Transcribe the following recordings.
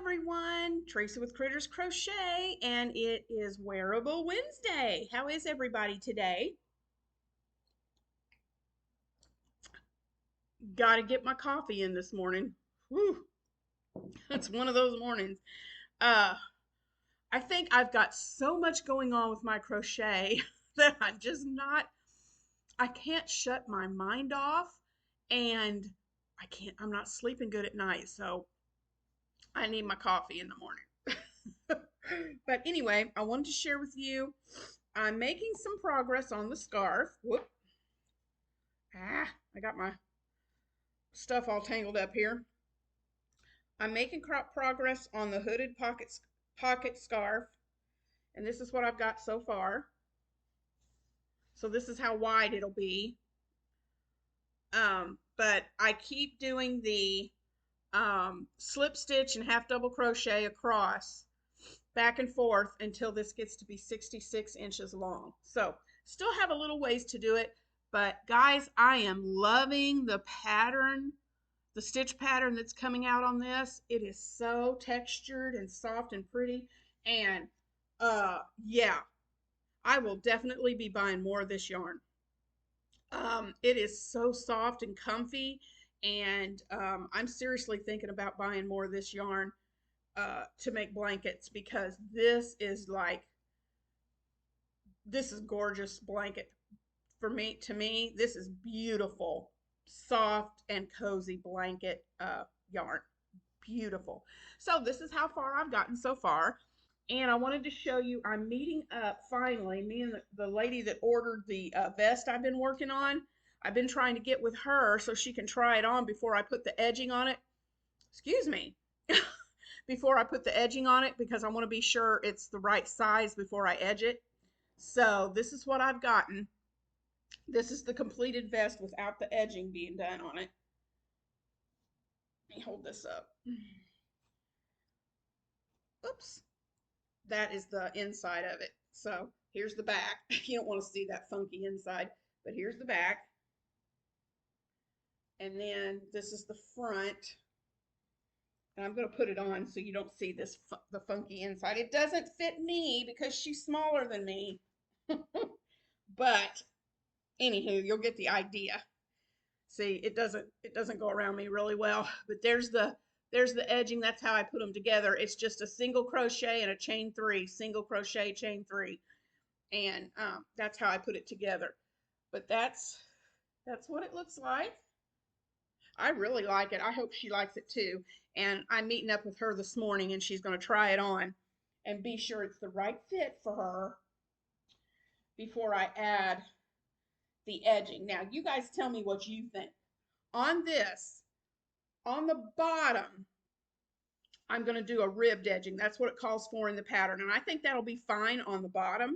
everyone, Teresa with Critters Crochet, and it is Wearable Wednesday. How is everybody today? Got to get my coffee in this morning. Whew, it's one of those mornings. Uh, I think I've got so much going on with my crochet that I can't shut my mind off, and I'm not sleeping good at night, so I need my coffee in the morning. But anyway, I wanted to share with you. I'm making some progress on the scarf. Whoop. I got my stuff all tangled up here. I'm making progress on the hooded pocket scarf, and this is what I've got so far. So this is how wide it'll be. But I keep doing the slip stitch and half double crochet across back and forth until this gets to be 66 inches long. So still have a little ways to do it, but guys, I am loving the pattern, the stitch pattern that's coming out on this. It is so textured and soft and pretty. And yeah, I will definitely be buying more of this yarn. It is so soft and comfy, and I'm seriously thinking about buying more of this yarn to make blankets, because this is gorgeous blanket to me. This is beautiful, soft and cozy blanket yarn. Beautiful. So this is how far I've gotten so far. And I wanted to show you, I'm meeting up finally, me and the lady that ordered the vest I've been working on. I've been trying to get with her so she can try it on before I put the edging on it. Excuse me. Before I put the edging on it, because I want to be sure it's the right size before I edge it. So this is what I've gotten. This is the completed vest without the edging being done on it. Let me hold this up. Oops. That is the inside of it. So here's the back. You don't want to see that funky inside, but here's the back. And then this is the front. And I'm going to put it on so you don't see the funky inside. It doesn't fit me because she's smaller than me. But anywho, you'll get the idea. See, it doesn't go around me really well, but there's the edging. That's how I put them together. It's just a single crochet and a chain 3, single crochet, chain 3, and that's how I put it together. But that's what it looks like. I really like it. I hope she likes it too. And I'm meeting up with her this morning, and she's going to try it on and be sure it's the right fit for her before I add the edging. Now, you guys tell me what you think. On this, on the bottom, I'm going to do a ribbed edging. That's what it calls for in the pattern. And I think that'll be fine on the bottom.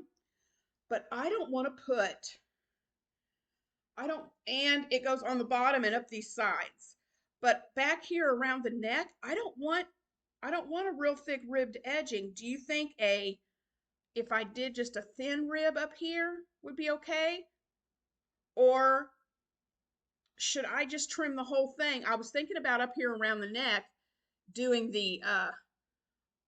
But I don't want to and it goes on the bottom and up these sides. But back here around the neck, I don't want a real thick ribbed edging. Do you think if I did just a thin rib up here would be okay? Or should I just trim the whole thing? I was thinking about up here around the neck doing the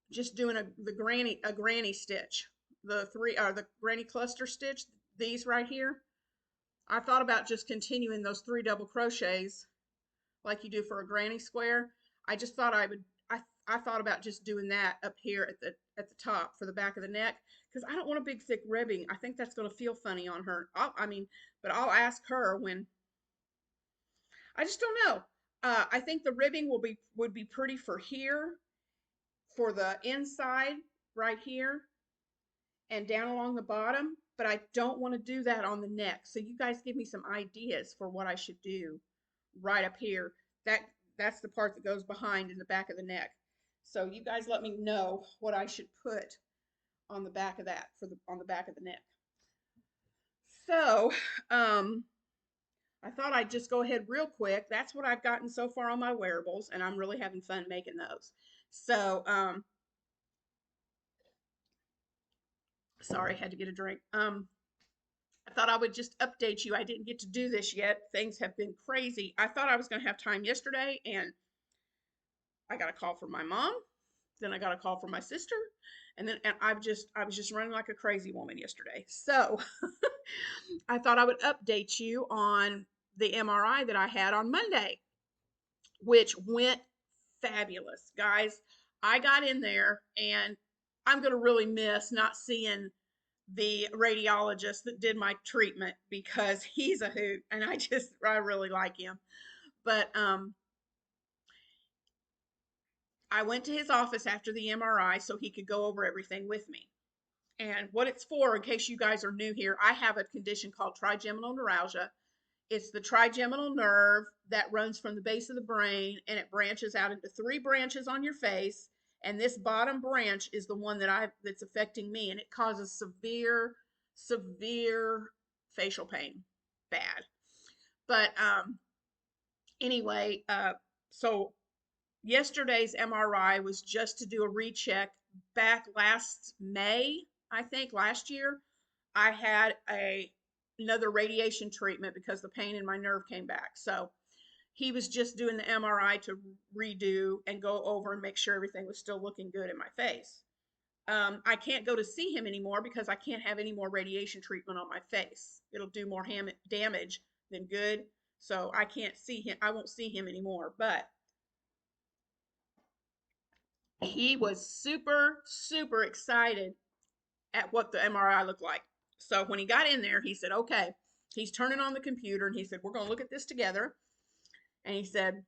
just doing a granny stitch, the granny cluster stitch, these right here. I thought about just continuing those 3 double crochets like you do for a granny square. I just thought I thought about just doing that up here at the top for the back of the neck, because I don't want a big thick ribbing. I think that's going to feel funny on her. But I'll ask her when. I just don't know. I think the ribbing would be pretty for here, for the inside right here, and down along the bottom. But I don't want to do that on the neck. So you guys give me some ideas for what I should do right up here. That's the part that goes behind in the back of the neck. So you guys let me know what I should put on the back of that on the back of the neck. So I thought I'd just go ahead real quick. That's what I've gotten so far on my wearables, and I'm really having fun making those. So sorry, had to get a drink. I thought I would just update you. I didn't get to do this yet. Things have been crazy. I thought I was going to have time yesterday, and I got a call from my mom Then I got a call from my sister, and I was just running like a crazy woman yesterday. So I thought I would update you on the MRI that I had on Monday, which went fabulous, guys. I got in there, and I'm going to really miss not seeing the radiologist that did my treatment because he's a hoot, and I really like him. But I went to his office after the MRI so he could go over everything with me. And what it's for, in case you guys are new here, I have a condition called trigeminal neuralgia. It's the trigeminal nerve that runs from the base of the brain, and it branches out into 3 branches on your face. And this bottom branch is the one that's affecting me, and it causes severe facial pain. Bad. But anyway, so yesterday's MRI was just to do a recheck. Back last May, I think last year, I had another radiation treatment because the pain in my nerve came back. So he was just doing the MRI to redo and go over and make sure everything was still looking good in my face. I can't go to see him anymore because I can't have any more radiation treatment on my face. It'll do more damage than good. So I can't see him. I won't see him anymore. But he was super excited at what the MRI looked like. So when he got in there, he said, okay, he's turning on the computer, and he said, we're going to look at this together. And he said,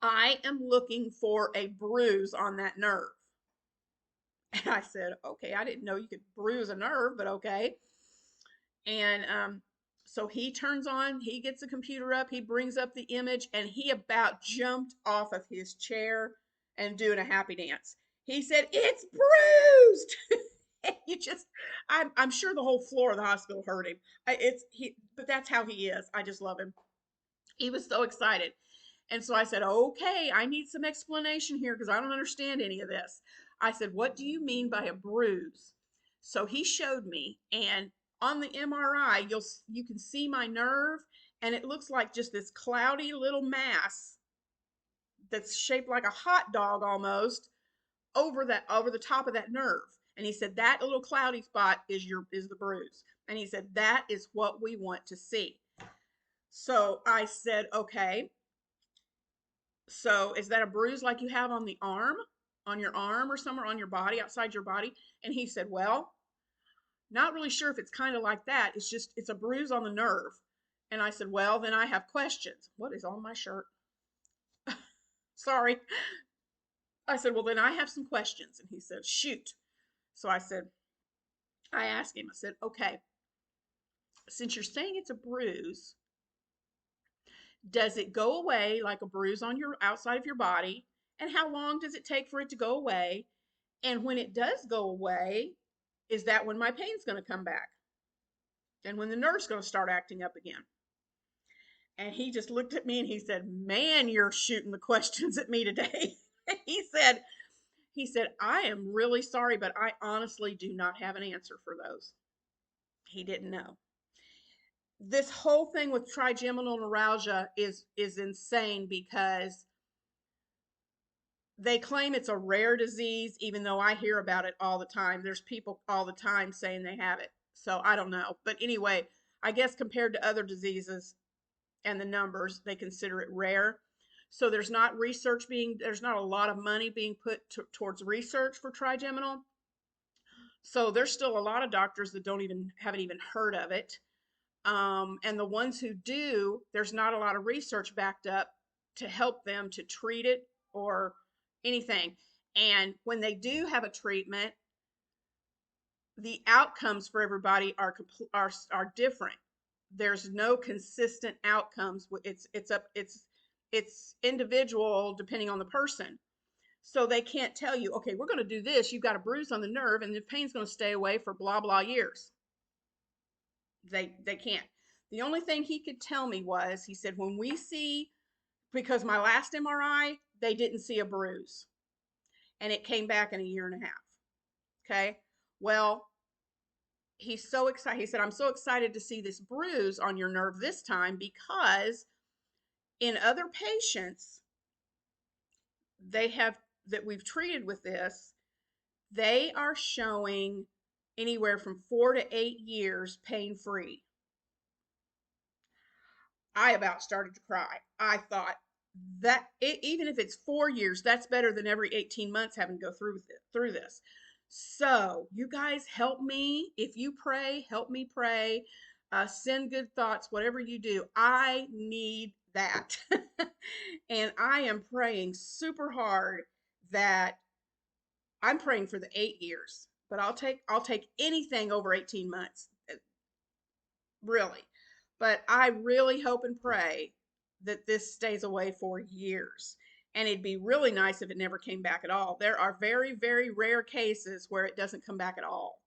I am looking for a bruise on that nerve. And I said, okay, I didn't know you could bruise a nerve, but okay. And so he gets the computer up, he brings up the image, and he about jumped off of his chair and doing a happy dance. He said, it's bruised. I'm sure the whole floor of the hospital heard him. But that's how he is. I just love him. He was so excited. And so I said, okay, I need some explanation here because I don't understand any of this. I said, what do you mean by a bruise? So he showed me, and on the MRI, you can see my nerve, and it looks like just this cloudy little mass that's shaped like a hot dog almost over the top of that nerve. And he said that little cloudy spot is the bruise. And he said that is what we want to see. So I said, okay. So is that a bruise like you have on your arm or somewhere on your body, outside your body? And he said, well, not really sure if it's kind of like that. It's a bruise on the nerve. And I said, well, then I have questions. What is on my shirt? Sorry. I said, well, then I have some questions. And he said, shoot. So I asked him, I said, okay, since you're saying it's a bruise, does it go away like a bruise on your outside of your body? And how long does it take for it to go away? And when it does go away, is that when my pain's going to come back? And when the nerve's going to start acting up again? And he just looked at me and he said, man, you're shooting the questions at me today. he said, I am really sorry, but I honestly do not have an answer for those. He didn't know. This whole thing with trigeminal neuralgia is insane because they claim it's a rare disease, even though I hear about it all the time. There's people all the time saying they have it. So I don't know. But anyway, I guess compared to other diseases and the numbers, they consider it rare. So there's not a lot of money being put towards research for trigeminal. So there's still a lot of doctors that haven't even heard of it. And the ones who do, there's not a lot of research backed up to help them to treat it or anything. And when they do have a treatment, the outcomes for everybody are different. There's no consistent outcomes. It's individual depending on the person. So they can't tell you, okay, we're going to do this. You've got a bruise on the nerve, and the pain's going to stay away for blah blah years. They can't. The only thing he could tell me was, he said, because my last MRI, they didn't see a bruise. And it came back in a year and a half. Okay. Well, he's so excited. He said, I'm so excited to see this bruise on your nerve this time because in other patients, they have that we've treated with this, they are showing anywhere from 4 to 8 years pain free. I about started to cry. I thought that even if it's 4 years, that's better than every 18 months having to go through this. So you guys help me. If you pray, help me pray. Send good thoughts, whatever you do. I need that. And I am praying super hard that I'm praying for the 8 years, but I'll take anything over 18 months. Really. But I really hope and pray that this stays away for years. And it'd be really nice if it never came back at all. There are very, very rare cases where it doesn't come back at all.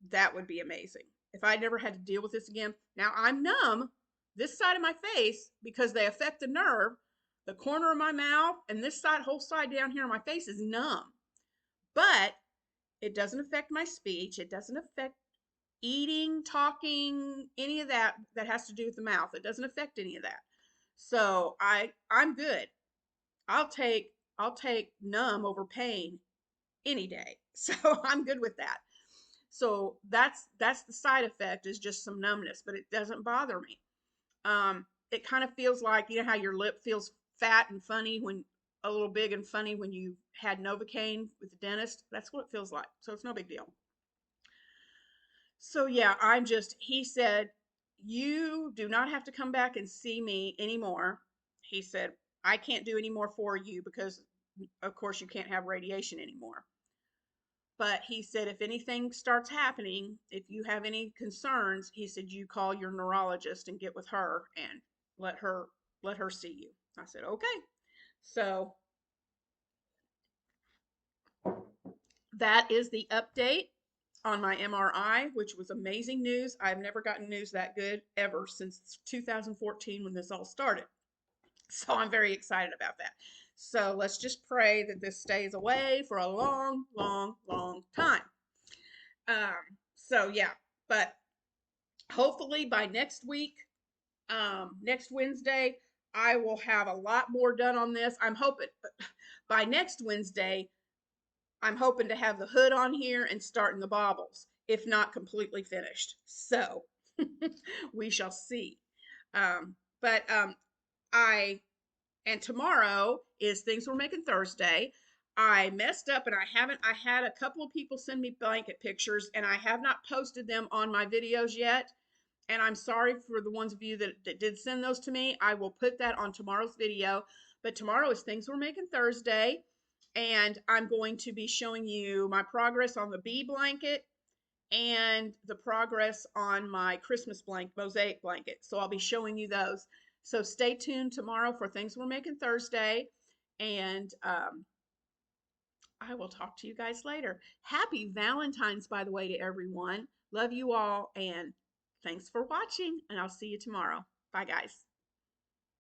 That would be amazing. If I never had to deal with this again. Now I'm numb this side of my face because they affect the nerve. The corner of my mouth and this side, whole side down here on my face is numb. But it doesn't affect my speech. It doesn't affect eating, talking, any of that has to do with the mouth. It doesn't affect any of that. So I'm good. I'll take numb over pain any day. So I'm good with that. So that's the side effect, is just some numbness, but it doesn't bother me. It kind of feels like, you know how your lip feels fat and funny when a little big and funny when you had Novocaine with the dentist. That's what it feels like. So it's no big deal. So yeah, he said, you do not have to come back and see me anymore. He said, I can't do any more for you because of course you can't have radiation anymore. But he said, if anything starts happening, if you have any concerns, he said, you call your neurologist and get with her and let her see you. I said, okay. So that is the update on my MRI, which was amazing news. I've never gotten news that good ever since 2014 when this all started. So I'm very excited about that. So let's just pray that this stays away for a long, long, long time. So yeah, but hopefully by next week, next Wednesday, I will have a lot more done on this. I'm hoping by next Wednesday, I'm hoping to have the hood on here and starting the baubles, if not completely finished. So we shall see. But tomorrow is Things We're Making Thursday. I messed up and I had a couple of people send me blanket pictures and I have not posted them on my videos yet. And I'm sorry for the ones of you that did send those to me. I will put that on tomorrow's video. But tomorrow is Things We're Making Thursday. And I'm going to be showing you my progress on the bee blanket and the progress on my Christmas mosaic blanket. So I'll be showing you those. So stay tuned tomorrow for Things We're Making Thursday. And I will talk to you guys later. Happy Valentine's, by the way, to everyone. Love you all, and thanks for watching, and I'll see you tomorrow. Bye, guys.